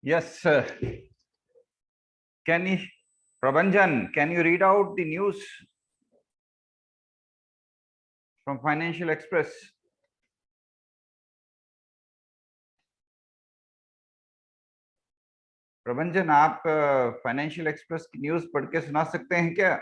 Yes, can you, Prabhanjan, can you read out the news from Financial Express? प्रभंजन, आप financial express की news पढ़ के सुना सकते हैं क्या?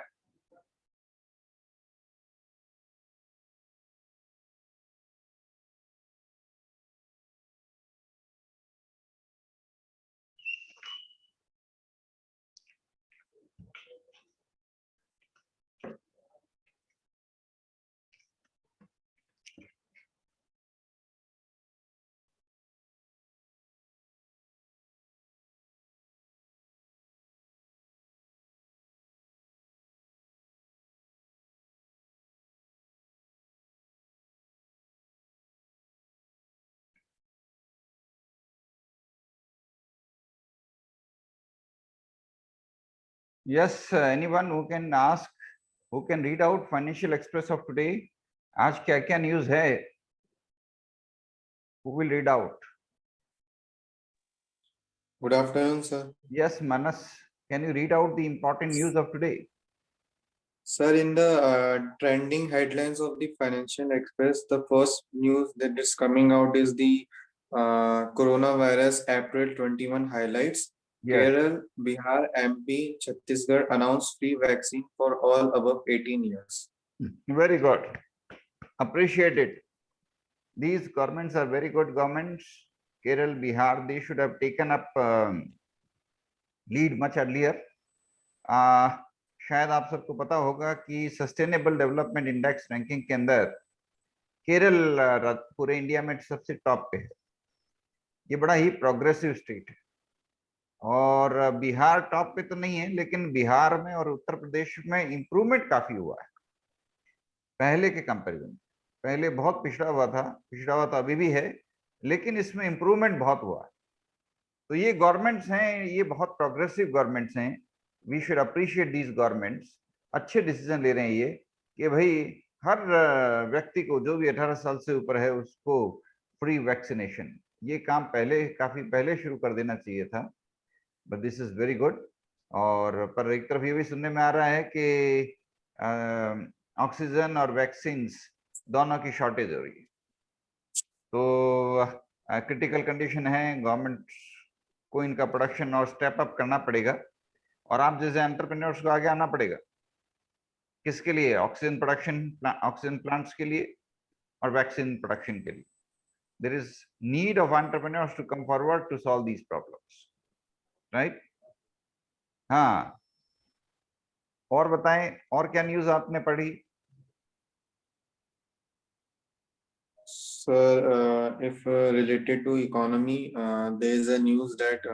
Yes, anyone who can ask, who can read out Financial Express of today? आज क्या क्या न्यूज है? Who will read out? Good afternoon, sir. Yes, Manas, can you read out the important news of today? Sir, in the trending headlines of the Financial Express, the first news that is coming out is the coronavirus April 21 highlights. Yes. Kerala, Bihar, MP, Chhattisgarh announced free vaccine for all above 18 years. Very good. Appreciate it. These governments are very good governments. Kerala, Bihar, they should have taken up lead much earlier. शायद आप सबको पता होगा कि sustainable development index ranking के अंदर केरल पूरे India में सबसे टॉप पे है। ये बड़ा ही प्रोग्रेसिव स्टेट है। और बिहार टॉप पे तो नहीं है, लेकिन बिहार में और उत्तर प्रदेश में इंप्रूवमेंट काफी हुआ है पहले के कंपैरिजन। पहले बहुत पिछड़ा हुआ तो अभी भी है, लेकिन इसमें इंप्रूवमेंट बहुत हुआ है। तो ये गवर्नमेंट्स हैं, ये बहुत प्रोग्रेसिव गवर्नमेंट्स हैं। We should appreciate these governments. अच्छे डिसीजन ले रहे हैं ये कि भाई हर व्यक्ति को, जो भी 18 साल से ऊपर है, उसको फ्री वैक्सीनेशन। ये काम काफी पहले शुरू कर देना चाहिए था, but this is very good. और पर एक तरफ ये भी सुनने में आ रहा है कि ऑक्सीजन और वैक्सीन दोनों की शॉर्टेज हो रही है। तो क्रिटिकल कंडीशन है, गवर्नमेंट को इनका प्रोडक्शन और स्टेप अप करना पड़ेगा, और आप जैसे एंटरप्रेन्योर्स को आगे आना पड़ेगा। किसके लिए? ऑक्सीजन प्लांट्स के लिए और वैक्सीन प्रोडक्शन के लिए। There is need of entrepreneurs to come forward to solve these problems, right? हाँ, और बताएं, और क्या न्यूज आपने पढ़ी? Sir, if related to economy, there is a news that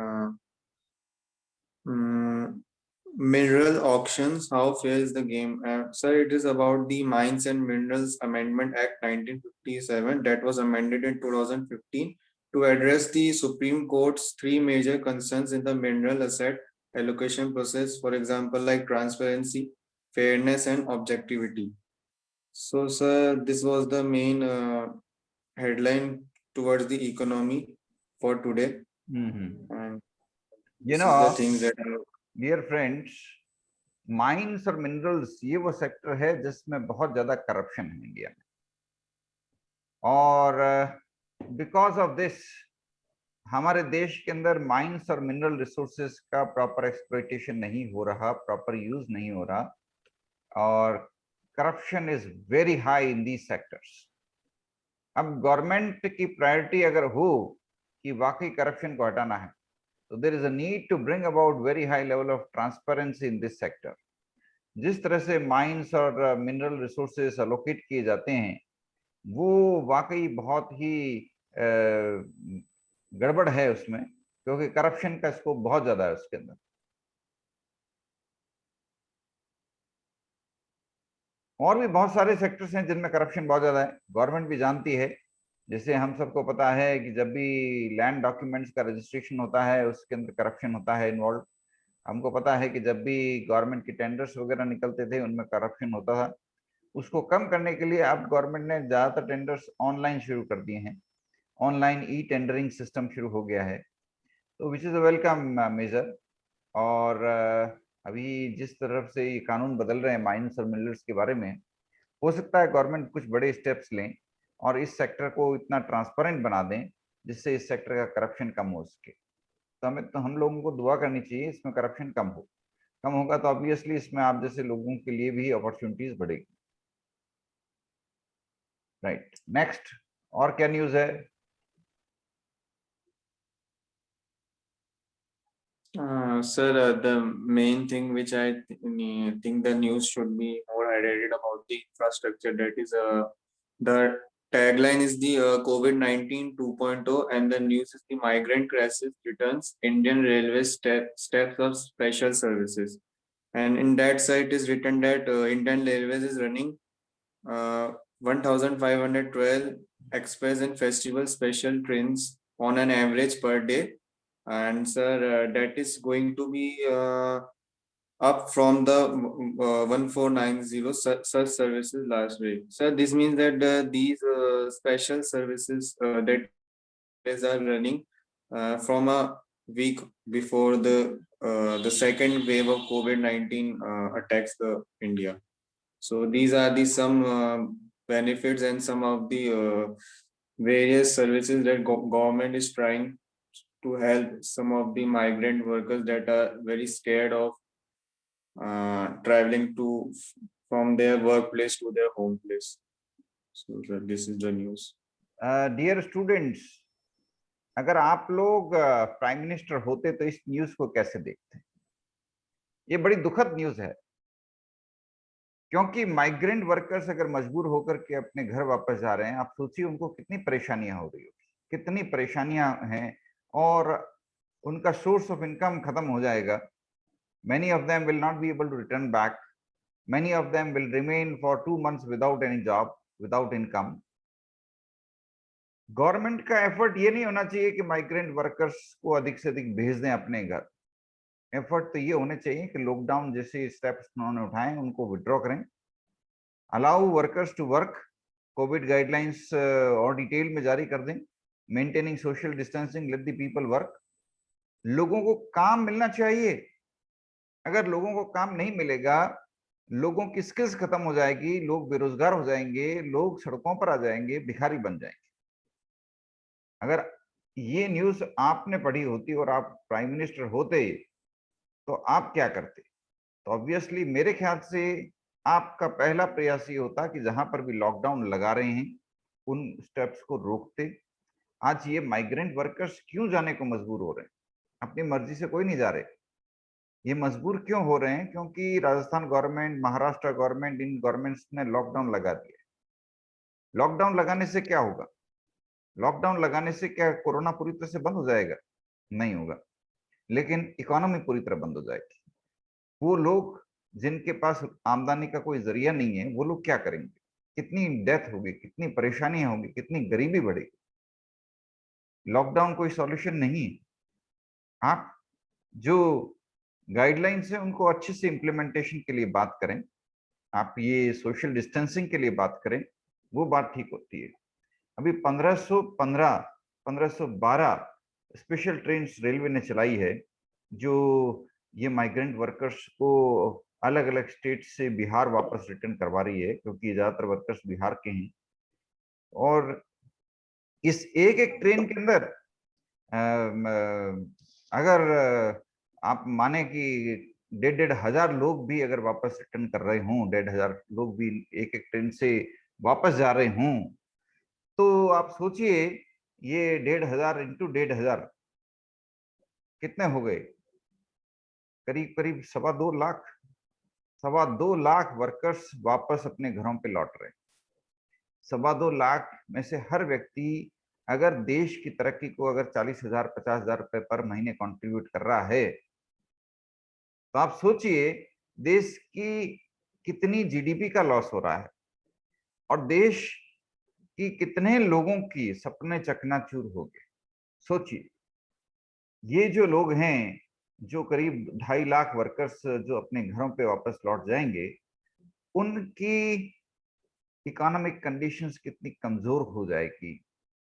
mineral auctions, how fair is the game? Sir, it is about the Mines and Minerals Amendment Act 1957 that was amended in 2015 to address the Supreme Court's three major concerns in the mineral asset allocation process, for example, like transparency, fairness, and objectivity. So, sir, this was the main headline towards the economy for today. And you this know, is the things that dear friends, mines और minerals ये वो sector है जिसमें बहुत ज्यादा corruption है India में। और बिकॉज ऑफ दिस हमारे देश के अंदर माइंस और मिनरल रिसोर्सेज का प्रॉपर एक्सप्लॉयटेशन नहीं हो रहा, प्रॉपर यूज नहीं हो रहा, और corruption is very high in these sectors. अब गवर्नमेंट की प्रायोरिटी अगर हो कि वाकई करप्शन को हटाना है, तो there is a need to bring about very high level of transparency in this sector. जिस तरह से माइंस और मिनरल रिसोर्सेज अलोकेट किए जाते हैं, वो वाकई बहुत ही गड़बड़ है उसमें, क्योंकि करप्शन का स्कोप बहुत ज्यादा है उसके अंदर। और भी बहुत सारे सेक्टर्स हैं जिनमें करप्शन बहुत ज्यादा है, गवर्नमेंट भी जानती है। जैसे हम सबको पता है कि जब भी लैंड डॉक्यूमेंट्स का रजिस्ट्रेशन होता है, उसके अंदर करप्शन होता है इन्वॉल्व। हमको पता है कि जब भी गवर्नमेंट की टेंडर्स वगैरह निकलते थे, उनमें करप्शन होता था। उसको कम करने के लिए अब गवर्नमेंट ने ज्यादातर टेंडर्स ऑनलाइन शुरू कर दिए हैं। ऑनलाइन ई टेंडरिंग सिस्टम शुरू हो गया है। तो which is a welcome measure. और अभी जिस तरफ से ये कानून बदल रहे हैं माइंस और मिलर्स के बारे में, हो सकता है गवर्नमेंट कुछ बड़े स्टेप्स लें और इस सेक्टर को इतना ट्रांसपेरेंट बना दें जिससे इस सेक्टर का करप्शन कम हो सके। तो हम लोगों को दुआ करनी चाहिए इसमें करप्शन कम हो। कम होगा तो ऑब्वियसली इसमें आप जैसे लोगों के लिए भी अपॉर्चुनिटीज बढ़ेगी। राइट, नेक्स्ट और क्या न्यूज है? Sir, the main thing which I think the news should be more highlighted about the infrastructure. That is, the tagline is the COVID-19 2.0, and the news is the migrant crisis returns. Indian Railways steps up special services. And in that site is written that Indian Railways is running 1,512 express and festival special trains on an average per day. And sir, that is going to be up from the 1490 such services last week. Sir, this means that these special services that are running from a week before the second wave of COVID-19 attacks the India. So these are the some benefits and some of the various services that government is trying to help some of the migrant workers that are very scared of traveling from their workplace to their home place. So this is the news. Dear students, अगर आप लोग prime minister होते तो इस news को कैसे देखते? ये बड़ी दुखद न्यूज है, क्योंकि माइग्रेंट वर्कर्स अगर मजबूर होकर के अपने घर वापस जा रहे हैं, आप सोचिए उनको कितनी परेशानियां हो रही होगी, कितनी परेशानियां हैं, और उनका सोर्स ऑफ इनकम खत्म हो जाएगा। Many of them will not be able to return back. Many of them will remain for 2 months without any job, without income. Government का एफर्ट ये नहीं होना चाहिए कि माइग्रेंट वर्कर्स को अधिक से अधिक भेज दें अपने घर। एफर्ट तो ये होने चाहिए कि लॉकडाउन जैसे स्टेप्स उन्होंने उठाए उनको विड्रॉ करें, allow workers to work, covid guidelines और डिटेल में जारी कर दें, maintaining social distancing, let the people work. लोगों को काम मिलना चाहिए। अगर लोगों को काम नहीं मिलेगा, लोगों की स्किल्स खत्म हो जाएगी, लोग बेरोजगार हो जाएंगे, लोग सड़कों पर आ जाएंगे, भिखारी बन जाएंगे। अगर ये न्यूज आपने पढ़ी होती और आप प्राइम मिनिस्टर होते तो आप क्या करते? तो ऑब्वियसली मेरे ख्याल से आपका पहला प्रयास ये होता कि जहां पर भी लॉकडाउन लगा रहे हैं उन स्टेप्स को रोकते। आज ये माइग्रेंट वर्कर्स क्यों जाने को मजबूर हो रहे हैं? अपनी मर्जी से कोई नहीं जा रहे। ये मजबूर क्यों हो रहे हैं? क्योंकि राजस्थान गवर्नमेंट, महाराष्ट्र गवर्नमेंट, इन गवर्नमेंट्स ने लॉकडाउन लगा दिया। लॉकडाउन लगाने से क्या होगा? लॉकडाउन लगाने से क्या कोरोना पूरी तरह से बंद हो जाएगा? नहीं होगा, लेकिन इकोनॉमी पूरी तरह बंद हो जाएगी। वो लोग जिनके पास आमदनी का कोई जरिया नहीं है, वो लोग क्या करेंगे? कितनी डेथ होगी, कितनी परेशानियां होगी, कितनी गरीबी बढ़ेगी। लॉकडाउन कोई सॉल्यूशन नहीं है। आप जो गाइडलाइंस है उनको अच्छे से इम्प्लीमेंटेशन के लिए बात करें, आप ये सोशल डिस्टेंसिंग के लिए बात करें, वो बात ठीक होती है। अभी 1515 1512 स्पेशल ट्रेन रेलवे ने चलाई है, जो ये माइग्रेंट वर्कर्स को अलग अलग स्टेट से बिहार वापस रिटर्न करवा रही है, क्योंकि ज्यादातर वर्कर्स बिहार के हैं। और इस एक एक ट्रेन के अंदर अगर आप माने कि 1,500 लोग भी अगर वापस रिटर्न कर रहे हों, 1,500 लोग भी एक एक ट्रेन से वापस जा रहे हों, तो आप सोचिए ये 1,500 इंटू 1,500 कितने हो गए? करीब करीब 2.25 लाख। 2.25 लाख वर्कर्स वापस अपने घरों पे लौट रहे हैं। 2.25 लाख में से हर व्यक्ति अगर देश की तरक्की को अगर 40,000 50,000 रुपए पर महीने कंट्रीब्यूट कर रहा है, तो आप सोचिए देश की कितनी जीडीपी का लॉस हो रहा है, और देश की कितने लोगों की सपने चकनाचूर हो गए। सोचिए, ये जो लोग हैं, जो करीब 2.5 लाख वर्कर्स जो अपने घरों पे वापस लौट जाएंगे, उनकी इकोनॉमिक कंडीशंस कितनी कमजोर हो जाएगी,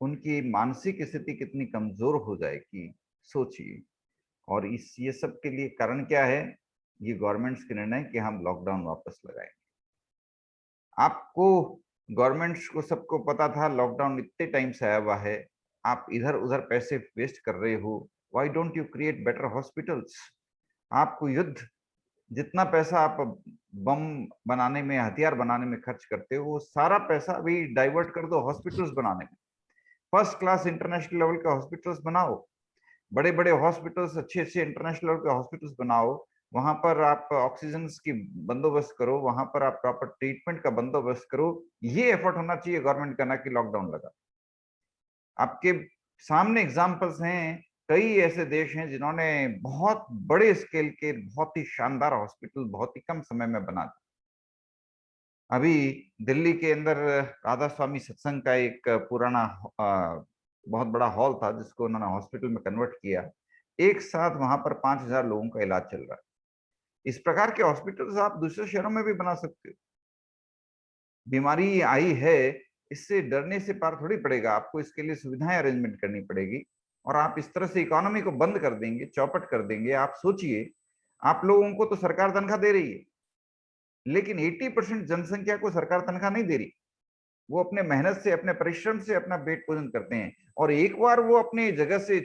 उनकी मानसिक स्थिति कितनी कमजोर हो जाएगी। सोचिए। और इस ये सब के लिए कारण क्या है? ये गवर्नमेंट्स के निर्णय कि हम लॉकडाउन वापस लगाएंगे। आपको, गवर्नमेंट्स को सबको पता था लॉकडाउन इतने टाइम से आया हुआ है, आप इधर उधर पैसे वेस्ट कर रहे हो। Why don't you create better hospitals? आपको युद्ध, जितना पैसा आप बम बनाने में, हथियार बनाने में खर्च करते हो, वो सारा पैसा अभी डाइवर्ट कर दो हॉस्पिटल्स बनाने में। फर्स्ट क्लास इंटरनेशनल लेवल के हॉस्पिटल्स बनाओ, बड़े बड़े हॉस्पिटल्स, अच्छे अच्छे इंटरनेशनल लेवल के हॉस्पिटल्स बनाओ। वहां पर आप ऑक्सीजन की बंदोबस्त करो, वहां पर आप प्रॉपर ट्रीटमेंट का बंदोबस्त करो। ये एफर्ट होना चाहिए गवर्नमेंट का, ना कि लॉकडाउन लगा। आपके सामने एग्जांपल्स हैं, कई ऐसे देश हैं जिन्होंने बहुत बड़े स्केल के, बहुत ही शानदार हॉस्पिटल बहुत ही कम समय में बना दिए। अभी दिल्ली के अंदर राधा स्वामी सत्संग का एक पुराना बहुत बड़ा हॉल था, जिसको उन्होंने हॉस्पिटल में कन्वर्ट किया। एक साथ वहां पर 5,000 लोगों का इलाज चल रहा है। इस प्रकार के हॉस्पिटल्स आप दूसरे शहरों में भी बना सकते हो। बीमारी आई है, इससे डरने से पार थोड़ी पड़ेगा, आपको इसके लिए सुविधाएं अरेंजमेंट करनी पड़ेगी। और आप इस तरह से इकोनॉमी को बंद कर देंगे, चौपट कर देंगे। आप सोचिए, आप लोगों को तो सरकार तनख्वाह दे रही है, लेकिन 80% जनसंख्या को सरकार तनख्वाह नहीं दे रही। वो अपने मेहनत से, अपने परिश्रम से अपना पेट पोषण करते हैं, और एक बार वो अपने जगह से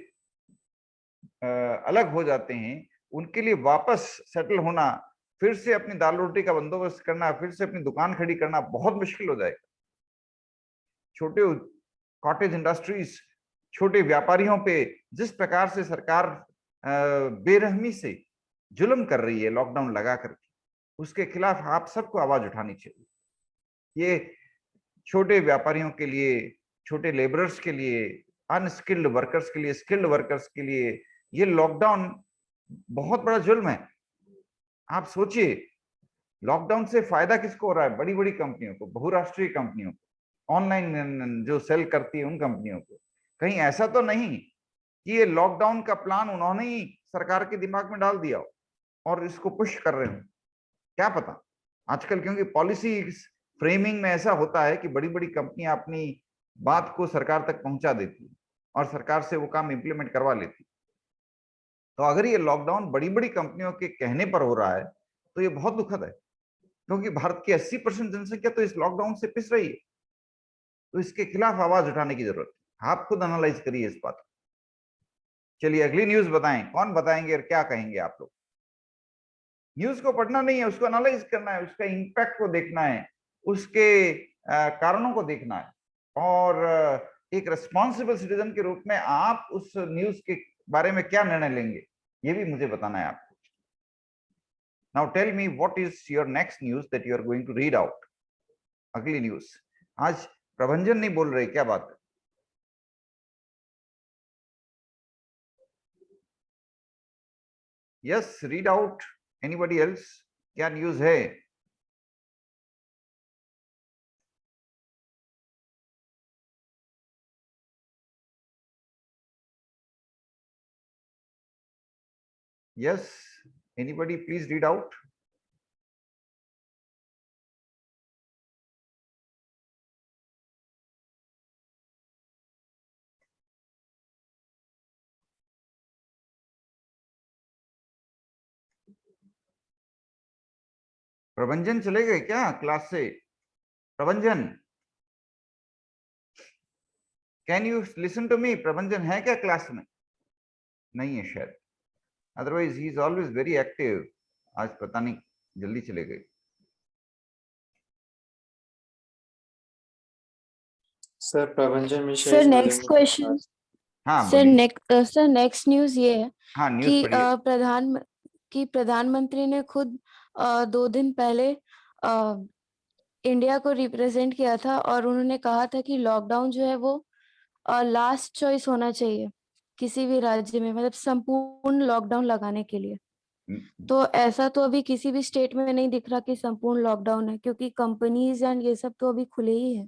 अलग हो जाते हैं, उनके लिए वापस सेटल होना, फिर से अपनी दाल रोटी का बंदोबस्त करना, फिर से अपनी दुकान खड़ी करना बहुत मुश्किल हो जाएगा। छोटे कॉटेज इंडस्ट्रीज, छोटे व्यापारियों पे जिस प्रकार से सरकार बेरहमी से जुल्म कर रही है लॉकडाउन लगा करके, उसके खिलाफ आप सबको आवाज उठानी चाहिए। ये छोटे व्यापारियों के लिए, छोटे लेबरर्स के लिए, अनस्किल्ड वर्कर्स के लिए, स्किल्ड वर्कर्स के लिए ये लॉकडाउन बहुत बड़ा जुल्म है। आप सोचिए, लॉकडाउन से फायदा किसको हो रहा है? बड़ी बड़ी कंपनियों को, बहुराष्ट्रीय कंपनियों को, ऑनलाइन जो सेल करती है उन कंपनियों को। कहीं ऐसा तो नहीं कि ये लॉकडाउन का प्लान उन्होंने ही सरकार के दिमाग में डाल दिया हो और इसको पुश कर रहे हो? क्या पता। आजकल क्योंकि पॉलिसी फ्रेमिंग में ऐसा होता है कि बड़ी बड़ी कंपनियां अपनी बात को सरकार तक पहुंचा देती और सरकार से वो काम इंप्लीमेंट करवा लेती। तो अगर ये लॉकडाउन बड़ी बड़ी कंपनियों के कहने पर हो रहा है, तो ये बहुत दुखद है, क्योंकि भारत की 80% जनसंख्या तो इस लॉकडाउन से पिस रही है। तो इसके खिलाफ आवाज उठाने की जरूरत है। आप खुद एनालाइज करिए इस बात को। चलिए अगली न्यूज बताएं, कौन बताएंगे और क्या कहेंगे आप लोग? न्यूज को पढ़ना नहीं है, उसको एनालाइज करना है, उसका इंपैक्ट को देखना है, उसके कारणों को देखना है। और एक रिस्पॉन्सिबल सिटीजन के रूप में आप उस न्यूज के बारे में क्या निर्णय लेंगे, ये भी मुझे बताना है आपको। Now tell me what is your next news that you are going to read out. अगली न्यूज। आज प्रभंजन नहीं बोल रहे, क्या बात है? Yes, read out. Anybody else? क्या न्यूज है? Yes, anybody please read out. Prabhanjan चले गए क्या क्लास से? Prabhanjan, can you listen to me? Prabhanjan है क्या क्लास में? नहीं है शायद, otherwise he is always very active. आज पता नहीं जल्दी चले गए। Sir Prabhanjan Mishra sir is next present in the question. class. हाँ बोलिए। सर नेक्स्ट न्यूज ये है हाँ न्यूज कि पढ़िए। प्रधानमंत्री ने खुद 2 दिन पहले इंडिया को रिप्रेजेंट किया था और उन्होंने कहा था कि लॉकडाउन जो है वो लास्ट चॉइस होना चाहिए किसी भी राज्य में, मतलब संपूर्ण लॉकडाउन लगाने के लिए। तो ऐसा तो अभी किसी भी स्टेट में नहीं दिख रहा कि संपूर्ण लॉकडाउन है, क्योंकि कंपनीज एंड ये सब तो अभी खुले ही है।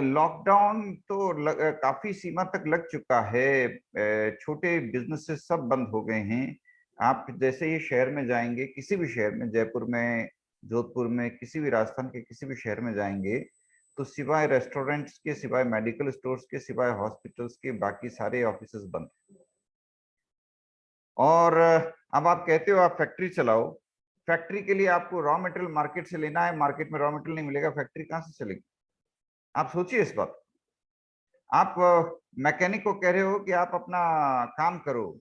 लॉकडाउन तो काफी सीमा तक लग चुका है। छोटे बिजनेसेस सब बंद हो गए हैं। आप जैसे ही शहर में जाएंगे, किसी भी शहर में, जयपुर में, जोधपुर में, किसी भी राजस्थान के किसी भी शहर में जाएंगे, तो सिवाय रेस्टोरेंट्स के, सिवाय मेडिकल स्टोर्स के, सिवाय हॉस्पिटल्स के बाकी सारे ऑफिसेस बंद। और अब आप कहते हो आप फैक्ट्री चलाओ, फैक्ट्री के लिए आपको रॉ मटेरियल मार्केट से लेना है, मार्केट में रॉ मटेरियल नहीं मिलेगा, फैक्ट्री कहां से चलेगी? आप सोचिए इस बात। आप मैकेनिक को कह रहे हो कि आप अपना काम करो,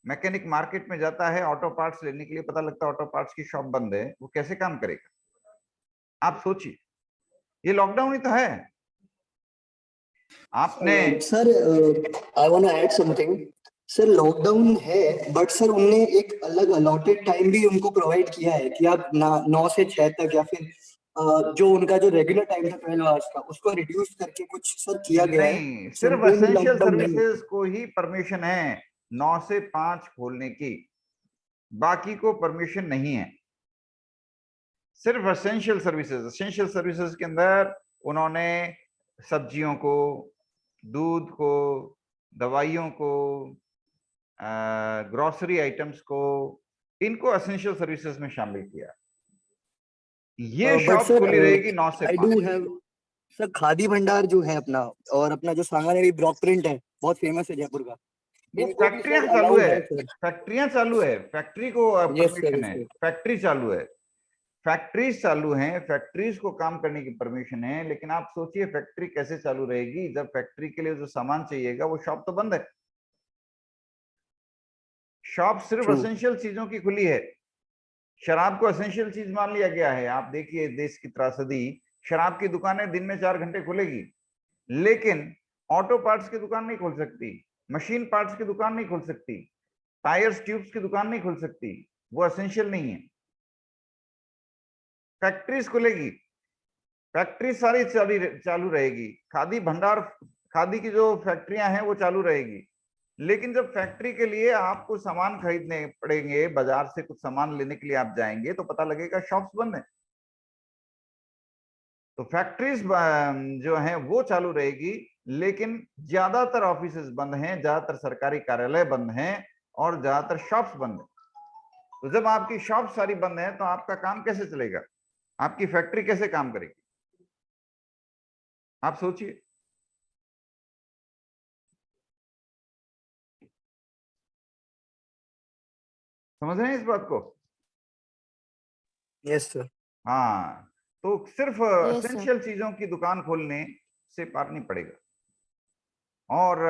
मैकेनिक मार्केट में जाता है ऑटो पार्ट्स लेने के लिए, पता लगता है ऑटो पार्ट्स की शॉप बंद है, वो कैसे काम करेगा? आप सोचिए, ये लॉकडाउन ही तो है। आपने sir I want to add something. Sir lockdown है बट सर उनने एक अलग अलॉटेड टाइम भी उनको प्रोवाइड किया है कि आप 9 से 6 तक या फिर जो उनका जो रेगुलर टाइम था 12 आवर्स का उसको रिड्यूस करके कुछ सर किया गया है। नहीं, So, सिर्फ कोई भी एसेंशियल lockdown नहीं है। सर्विसेज को ही परमिशन है 9 से 5 खोलने की, बाकी को परमिशन नहीं है। सिर्फ एसेंशियल सर्विसेज, एसेंशियल सर्विसेज के अंदर उन्होंने सब्जियों को, दूध को, दवाइयों को, ग्रोसरी आइटम्स को, इनको एसेंशियल सर्विसेज में शामिल किया। ये बट शॉप सर खुली रहेगी 9 से आई 5। डू हैव सर खादी भंडार जो है अपना, और अपना जो सांगानेरी ब्लॉक प्रिंट है बहुत फेमस है जयपुर का, वो इनको भी फैक्ट्रियां सर चालू अलाउड है, है सर। फैक्ट्रियां चालू है, फैक्ट्री को यस सर, परमिशन है, फैक्ट्री चालू है, फैक्ट्रीज चालू हैं, फैक्ट्रीज को काम करने की परमिशन है। लेकिन आप सोचिए फैक्ट्री कैसे चालू रहेगी जब फैक्ट्री के लिए जो सामान चाहिएगा वो शॉप तो बंद है। शॉप सिर्फ True. एसेंशियल चीजों की खुली है। शराब को एसेंशियल चीज मान लिया गया है। आप देखिए देश की त्रासदी, शराब की दुकानें दिन में 4 घंटे खुलेगी, लेकिन ऑटो पार्ट्स की दुकान नहीं खोल सकती, मशीन पार्ट्स की दुकान नहीं खोल सकती, टायर्स ट्यूब्स की दुकान नहीं खोल सकती, वो एसेंशियल नहीं है। फैक्ट्रीज खुलेगी, फैक्ट्री सारी चालू रहेगी, खादी भंडार, खादी की जो फैक्ट्रियां हैं वो चालू रहेगी। लेकिन जब फैक्ट्री के लिए आपको सामान खरीदने पड़ेंगे, बाजार से कुछ सामान लेने के लिए आप जाएंगे तो पता लगेगा शॉप्स बंद है। तो फैक्ट्रीज जो हैं वो चालू रहेगी, लेकिन ज्यादातर ऑफिसेज बंद हैं, ज्यादातर सरकारी कार्यालय बंद हैं और ज्यादातर शॉप्स बंद है। तो जब आपकी शॉप सारी बंद है तो आपका काम कैसे चलेगा? आपकी फैक्ट्री कैसे काम करेगी? आप सोचिए। समझ रहे हैं इस बात को? Yes sir. हाँ, तो सिर्फ Yes, sir. एसेंशियल चीजों की दुकान खोलने से पार नहीं पड़ेगा। और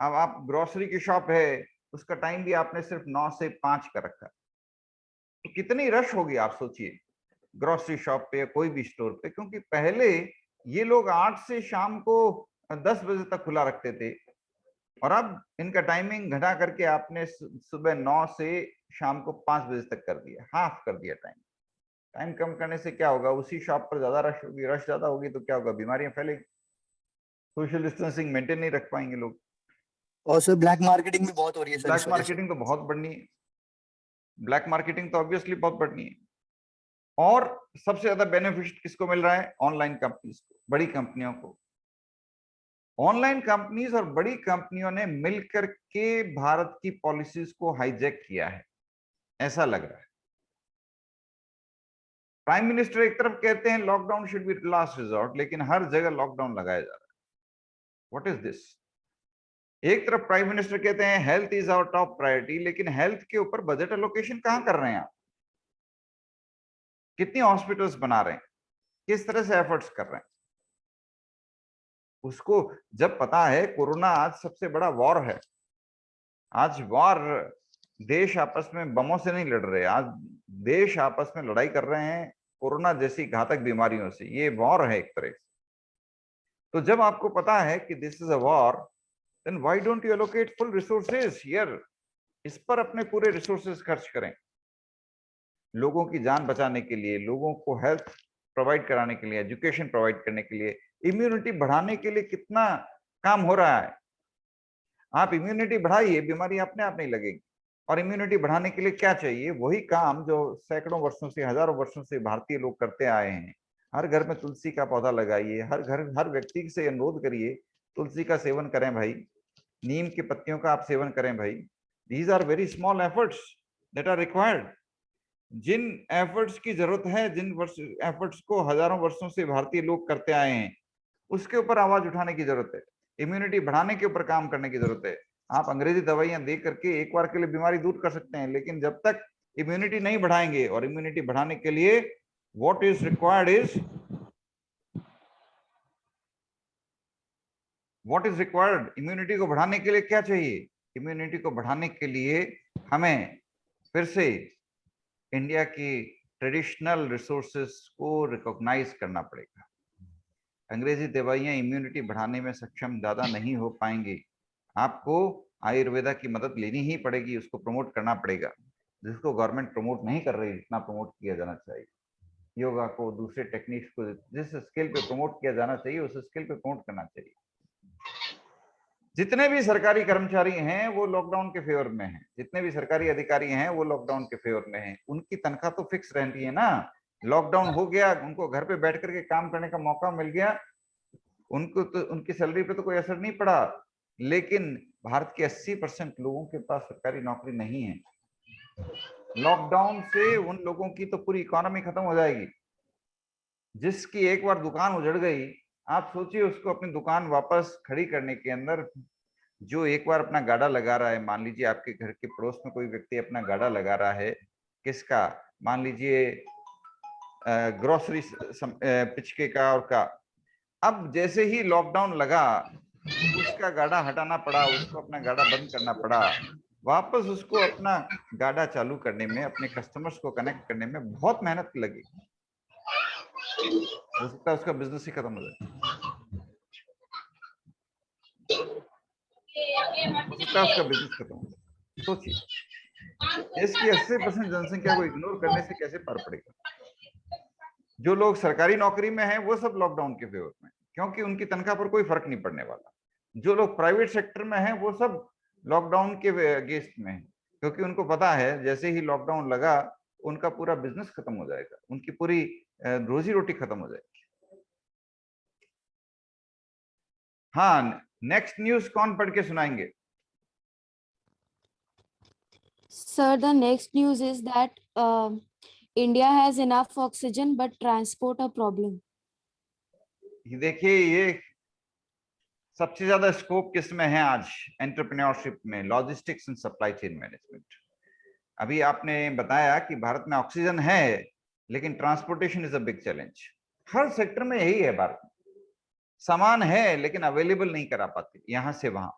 अब आप ग्रोसरी की शॉप है, उसका टाइम भी आपने सिर्फ 9 से 5 का रखा, तो कितनी रश होगी आप सोचिए ग्रोसरी शॉप पे या कोई भी स्टोर पे। क्योंकि पहले ये लोग 8 से शाम को 10 बजे तक खुला रखते थे, और अब इनका टाइमिंग घटा करके आपने सुबह 9 से शाम को 5 बजे तक कर दिया, हाफ कर दिया टाइम। टाइम कम करने से क्या होगा? उसी शॉप पर ज्यादा रश होगी, रश ज्यादा होगी तो क्या होगा? बीमारियां फैलेगी, सोशल डिस्टेंसिंग मेंटेन नहीं रख पाएंगे लोग। और सर ब्लैक मार्केटिंग भी बहुत हो रही है सर ब्लैक इस वजह से। मार्केटिंग तो बहुत बढ़नी है, ब्लैक मार्केटिंग तो ऑब्वियसली बहुत बढ़नी है। और सबसे ज्यादा बेनिफिट किसको मिल रहा है? ऑनलाइन कंपनीज को, बड़ी कंपनियों को। ऑनलाइन कंपनीज और बड़ी कंपनियों ने मिलकर के भारत की पॉलिसीज को हाईजैक किया है, ऐसा लग रहा है। प्राइम मिनिस्टर एक तरफ कहते हैं lockdown should be last resort, लेकिन हर जगह लॉकडाउन लगाया जा रहा है। What is this? एक तरफ प्राइम मिनिस्टर कहते हैं health is our top priority, लेकिन हेल्थ के ऊपर बजट एलोकेशन कहां कर रहे हैं आप? कितनी हॉस्पिटल्स बना रहे हैं? किस तरह से एफर्ट्स कर रहे हैं? उसको जब पता है कोरोना आज सबसे बड़ा वॉर है, आज वॉर, देश आपस में बमों से नहीं लड़ रहे, आज देश आपस में लड़ाई कर रहे हैं कोरोना जैसी घातक बीमारियों से। ये वॉर है एक तरह से। तो जब आपको पता है कि this is a war, then why don't you allocate full resources here? इस पर अपने पूरे रिसोर्सेज खर्च करें, लोगों की जान बचाने के लिए, लोगों को हेल्थ प्रोवाइड कराने के लिए, एजुकेशन प्रोवाइड करने के लिए, इम्यूनिटी बढ़ाने के लिए कितना काम हो रहा है। आप इम्यूनिटी बढ़ाइए, बीमारी अपने आप नहीं लगेगी। और इम्यूनिटी बढ़ाने के लिए क्या चाहिए? वही काम जो सैकड़ों वर्षों से, हजारों वर्षों से भारतीय लोग करते आए हैं। हर घर में तुलसी का पौधा लगाइए, हर घर, हर व्यक्ति से अनुरोध करिए तुलसी का सेवन करें भाई, नीम की पत्तियों का आप सेवन करें भाई। These are very small efforts that are required. जिन एफर्ट्स की जरूरत है, जिन एफर्ट्स को हजारों वर्षों से भारतीय लोग करते आए हैं, उसके ऊपर आवाज उठाने की जरूरत है। इम्यूनिटी बढ़ाने के ऊपर काम करने की जरूरत है। आप अंग्रेजी दवाइयां दे करके एक बार के लिए बीमारी दूर कर सकते हैं, लेकिन जब तक इम्यूनिटी नहीं बढ़ाएंगे, और इम्यूनिटी बढ़ाने के लिए what is required is immunity को बढ़ाने के लिए क्या चाहिए? इम्यूनिटी को बढ़ाने के लिए हमें फिर से इंडिया की ट्रेडिशनल रिसोर्सेस को रिकॉग्नाइज करना पड़ेगा। अंग्रेजी दवाइयां इम्यूनिटी बढ़ाने में सक्षम ज्यादा नहीं हो पाएंगी। आपको आयुर्वेदा की मदद लेनी ही पड़ेगी, उसको प्रमोट करना पड़ेगा, जिसको गवर्नमेंट प्रमोट नहीं कर रही, जितना प्रमोट किया जाना चाहिए। योगा को, दूसरे टेक्निक्स को जिस स्केल पे प्रमोट किया जाना चाहिए, उस स्केल पे प्रमोट करना चाहिए। जितने भी सरकारी कर्मचारी हैं वो लॉकडाउन के फेवर में हैं, जितने भी सरकारी अधिकारी हैं वो लॉकडाउन के फेवर में हैं। उनकी तनख्वाह तो फिक्स रहती है ना। लॉकडाउन हो गया, उनको घर पे बैठ करके काम करने का मौका मिल गया, उनको तो उनकी सैलरी पे तो कोई असर नहीं पड़ा। लेकिन भारत के 80% लोगों के पास सरकारी नौकरी नहीं है। लॉकडाउन से उन लोगों की तो पूरी इकोनॉमी खत्म हो जाएगी। जिसकी एक बार दुकान उजड़ गई, आप सोचिए उसको अपनी दुकान वापस खड़ी करने के अंदर, जो एक बार अपना गाड़ा लगा रहा है, मान लीजिए आपके घर के पड़ोस में कोई व्यक्ति अपना गाड़ा लगा रहा है, किसका, मान लीजिए ग्रोसरी पिचके का और का, अब जैसे ही लॉकडाउन लगा उसका गाड़ा हटाना पड़ा, उसको अपना गाड़ा बंद करना पड़ा, वापस उसको अपना गाड़ा चालू करने में, अपने कस्टमर्स को कनेक्ट करने में बहुत मेहनत लगी। हो सकता है उसका बिजनेस ही खत्म हो जाए, हो सकता है उसका बिजनेस खत्म हो जाए। सोचिए, देश की 80% जनसंख्या को इग्नोर करने से कैसे पार पड़ेगा? जो लोग सरकारी नौकरी में हैं वो सब लॉकडाउन के फेवर में, क्योंकि उनकी तनख्वाह पर कोई फर्क नहीं पड़ने वाला। जो लोग प्राइवेट सेक्टर में हैं वो सब लॉकडाउन के अगेंस्ट में हैं, क्योंकि उनको पता है जैसे ही लॉकडाउन लगा उनका पूरा बिजनेस खत्म हो जाएगा, उनकी पूरी रोजी रोटी खत्म हो जाएगी। हाँ, नेक्स्ट न्यूज कौन पढ़ के सुनाएंगे? Sir, the next news is that India has enough oxygen but transport a problem. ये देखिए, ये सबसे ज्यादा स्कोप किस में है आज? एंटरप्रेन्योरशिप में, logistics and supply chain management. अभी आपने बताया कि भारत में ऑक्सीजन है, लेकिन transportation is a big challenge. Her sector में यही है, भारत में सामान है लेकिन अवेलेबल नहीं करा पाते यहां से वहां।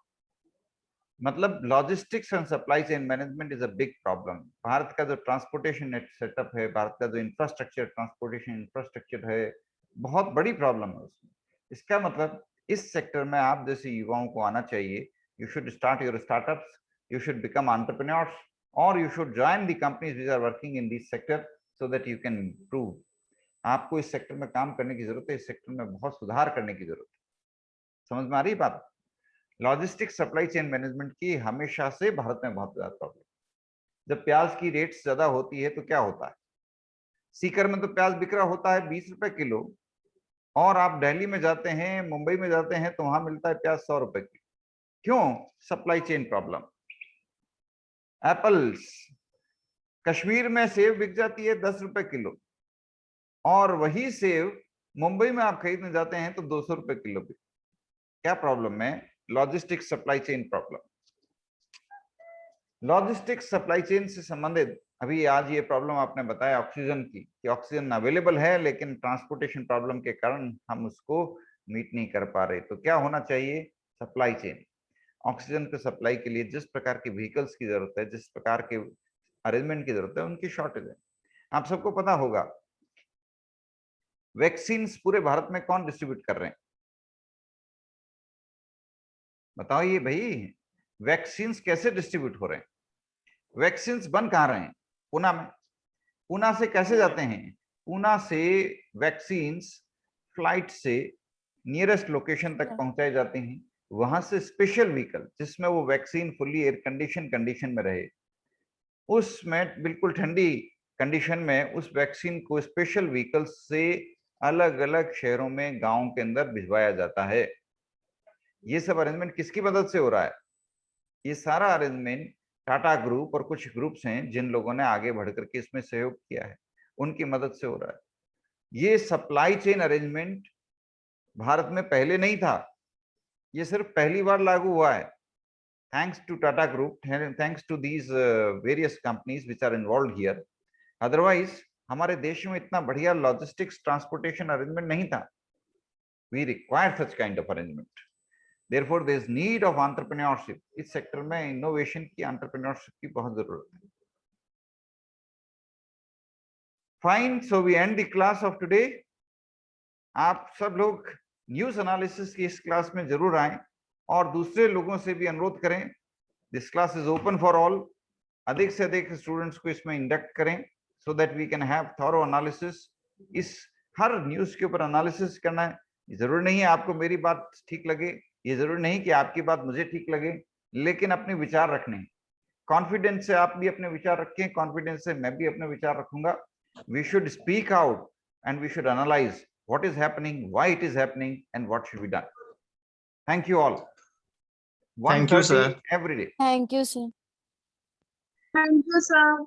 मतलब logistics and supply chain management is a big problem. Bharat का जो ट्रांसपोर्टेशन सेटअप है, भारत का जो इंफ्रास्ट्रक्चर, ट्रांसपोर्टेशन इंफ्रास्ट्रक्चर है, बहुत बड़ी प्रॉब्लम है उसमें। इसका मतलब इस सेक्टर में आप जैसे युवाओं को आना चाहिए। You should start your startups, you should become entrepreneurs, और you should join the companies which are working in this sector so that you can improve. आपको इस सेक्टर में काम करने की जरूरत है, इस सेक्टर में बहुत सुधार करने की जरूरत है। समझ में आ रही बात? लॉजिस्टिक्स सप्लाई चेन मैनेजमेंट की हमेशा से भारत में बहुत ज्यादा प्रॉब्लम। जब प्याज की रेट्स ज्यादा होती है तो क्या होता है? सीकर में तो प्याज बिक रहा होता है 20 रुपए किलो, और आप दिल्ली में जाते हैं, मुंबई में जाते हैं तो वहां मिलता है प्याज 100 रुपए किलो। क्यों? Supply chain problem. Apples, Kashmir में सेब बिक जाती है 10 रुपए किलो, और वही सेब मुंबई में आप खरीदने जाते हैं तो 200 रुपए किलो बिक। क्या प्रॉब्लम है? Logistics supply chain problem. Logistics supply chain से संबंधित अभी आज ये प्रॉब्लम आपने बताया ऑक्सीजन की, कि ऑक्सीजन अवेलेबल है लेकिन ट्रांसपोर्टेशन प्रॉब्लम के कारण हम उसको मीट नहीं कर पा रहे। तो क्या होना चाहिए? Supply chain. ऑक्सीजन के सप्लाई के लिए जिस प्रकार के व्हीकल्स की जरूरत है, जिस प्रकार के अरेंजमेंट की जरूरत है, उनकी शॉर्टेज है। आप सबको पता होगा वैक्सीन पूरे भारत में कौन डिस्ट्रीब्यूट कर रहे हैं? बताओ ये भाई, वैक्सीन कैसे डिस्ट्रीब्यूट हो रहे हैं? वैक्सीन बन कहाँ रहे हैं? पुणे में। पुणे से कैसे जाते हैं? पुणे से वैक्सीन फ्लाइट से नियरेस्ट लोकेशन तक पहुंचाए जाते हैं। वहां से स्पेशल व्हीकल जिसमें वो वैक्सीन फुल्ली एयर कंडीशन में रहे, उसमें बिल्कुल ठंडी कंडीशन में उस वैक्सीन को स्पेशल व्हीकल से अलग अलग शहरों में, गांवों के अंदर भिजवाया जाता है। ये सब अरेंजमेंट किसकी मदद से हो रहा है? ये सारा अरेंजमेंट टाटा ग्रुप और कुछ ग्रुप्स हैं जिन लोगों ने आगे बढ़ करके इसमें सहयोग किया है, उनकी मदद से हो रहा है। ये सप्लाई चेन अरेंजमेंट भारत में पहले नहीं था, ये सिर्फ पहली बार लागू हुआ है, thanks to Tata Group, thanks to these various companies which are involved here. Otherwise, हमारे देश में इतना बढ़िया लॉजिस्टिक्स ट्रांसपोर्टेशन अरेंजमेंट नहीं था. We require such kind of arrangement. Therefore, there is need of entrepreneurship. इस सेक्टर में इनोवेशन की, entrepreneurship की बहुत जरूरत है. Fine, so we end the class of today. आप सब लोग न्यूज एनालिसिस की इस क्लास में जरूर आएं और दूसरे लोगों से भी अनुरोध करें. This class is open for all. अधिक से अधिक स्टूडेंट्स को इसमें इंडक्ट करें so that we can have thorough analysis. इस हर न्यूज के ऊपर एनालिसिस करना है. जरूर नहीं है आपको मेरी बात ठीक लगे, ये जरूर नहीं कि आपकी बात मुझे ठीक लगे, लेकिन अपने विचार रखने हैं. कॉन्फिडेंस से आप भी अपने विचार रखें, कॉन्फिडेंस से मैं भी अपने विचार रखूंगा. We should speak out and we should analyse what is happening, why it is happening, and what should be done. Thank you all. Thank you, sir. 1:30 every day. Thank you, sir. Thank you, sir.